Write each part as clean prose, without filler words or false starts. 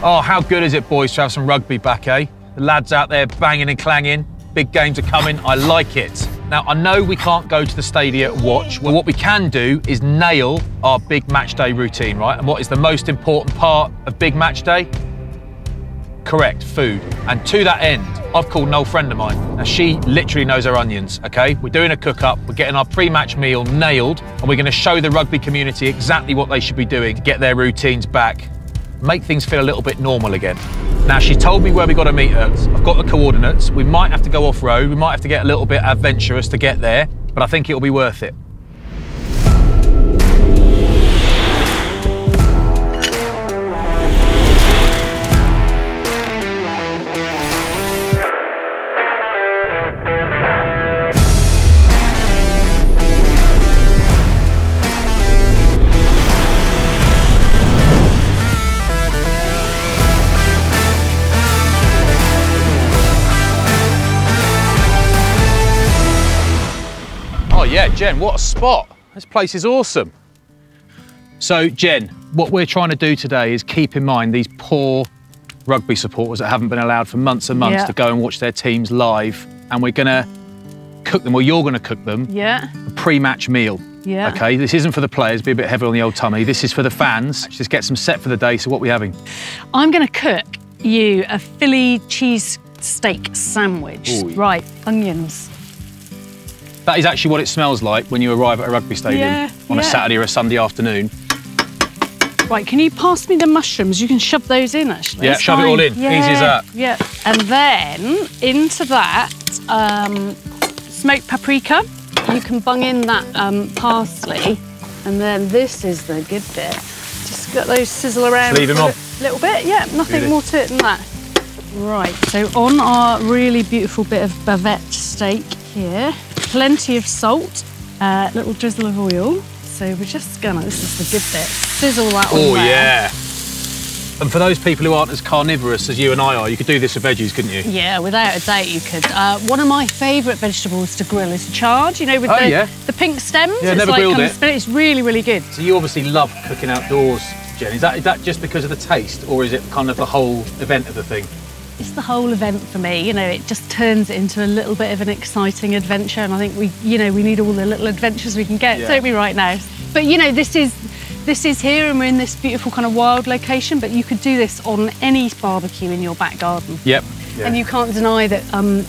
Oh, how good is it, boys, to have some rugby back, eh? The lads out there banging and clanging. Big games are coming. I like it. Now, I know we can't go to the stadium to watch. Well, what we can do is nail our big match day routine, right? And what is the most important part of big match day? Correct, food. And to that end, I've called an old friend of mine. Now, she literally knows her onions, okay? We're doing a cook-up, we're getting our pre-match meal nailed, and we're gonna show the rugby community exactly what they should be doing to get their routines back, make things feel a little bit normal again. Now, she told me where we got to meet her. I've got the coordinates. We might have to go off-road, we might have to get a little bit adventurous to get there, but I think it'll be worth it. Yeah, Jen, what a spot. This place is awesome. So, Jen, what we're trying to do today is keep in mind these poor rugby supporters that haven't been allowed for months and months to go and watch their teams live. And we're gonna cook them, or you're gonna cook them, a pre-match meal. Yeah. Okay, this isn't for the players, be a bit heavy on the old tummy. This is for the fans. Just get some set for the day. So what are we having? I'm gonna cook you a Philly cheesesteak sandwich. Ooh. Right, onions. That is actually what it smells like when you arrive at a rugby stadium on a Saturday or a Sunday afternoon. Right, can you pass me the mushrooms? You can shove those in, actually. Yeah, shove it all in. Yeah. Easy as that. Yeah, and then into that, smoked paprika. You can bung in that parsley, and then this is the good bit. Just got those sizzle around. Just leave them on. A little bit, yeah, nothing more to it than that. Right, so on our really beautiful bit of bavette steak here, plenty of salt, a little drizzle of oil. So we're just gonna, this is the good bit, sizzle that on there. Oh yeah. And for those people who aren't as carnivorous as you and I are, you could do this with veggies, couldn't you? Yeah, without a doubt you could. One of my favourite vegetables to grill is chard, you know, with the pink stems. Yeah, it's never like grilled it. It's really, really good. So you obviously love cooking outdoors, Jen. Is that just because of the taste, or is it kind of the whole event of the thing? It's the whole event for me, you know, it just turns it into a little bit of an exciting adventure, and I think we need all the little adventures we can get, don't we, right now? But, you know, this is here, and we're in this beautiful kind of wild location, but you could do this on any barbecue in your back garden. Yep. Yeah. And you can't deny that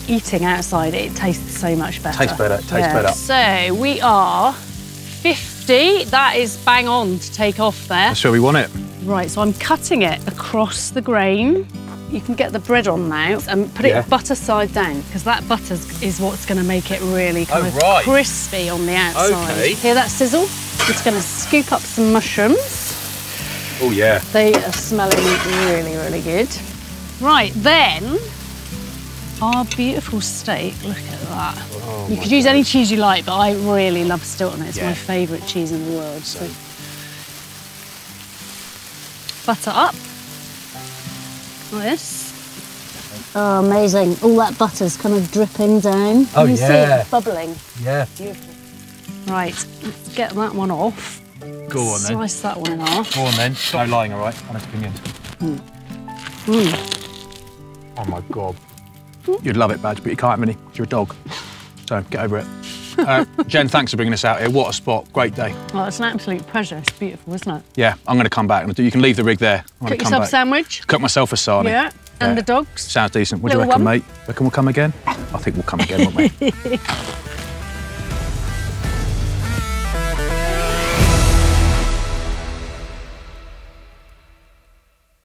eating outside, it tastes so much better. Tastes better, tastes better. So we are 50, that is bang on to take off there. That's where we want it. Right, so I'm cutting it across the grain. You can get the bread on now and put it butter side down, because that butter is what's going to make it really kind of crispy on the outside. Okay. Hear that sizzle? It's going to scoop up some mushrooms. Oh yeah. They are smelling really, really good. Right, then, our beautiful steak, look at that. Oh, you could use any cheese you like, but I really love Stilton. It's my favourite cheese in the world. So. Butter up. Like this. Oh, amazing. All that butter's kind of dripping down. Oh, you see it bubbling. Yeah. Beautiful. Right, let's get that one off. Go on then. Slice that one in half. Go on then. No lying, all right? Honest opinion. Oh my God. You'd love it, Badge, but you can't have any. You're a dog. So get over it. Jen, thanks for bringing us out here. What a spot. Great day. Oh, it's an absolute pleasure. It's beautiful, isn't it? Yeah, I'm going to come back. You can leave the rig there. Cook yourself a sandwich. Cook myself a sarnie. Yeah, and the dogs. Sounds decent. What do you reckon, mate? Reckon we'll come again? I think we'll come again, won't we?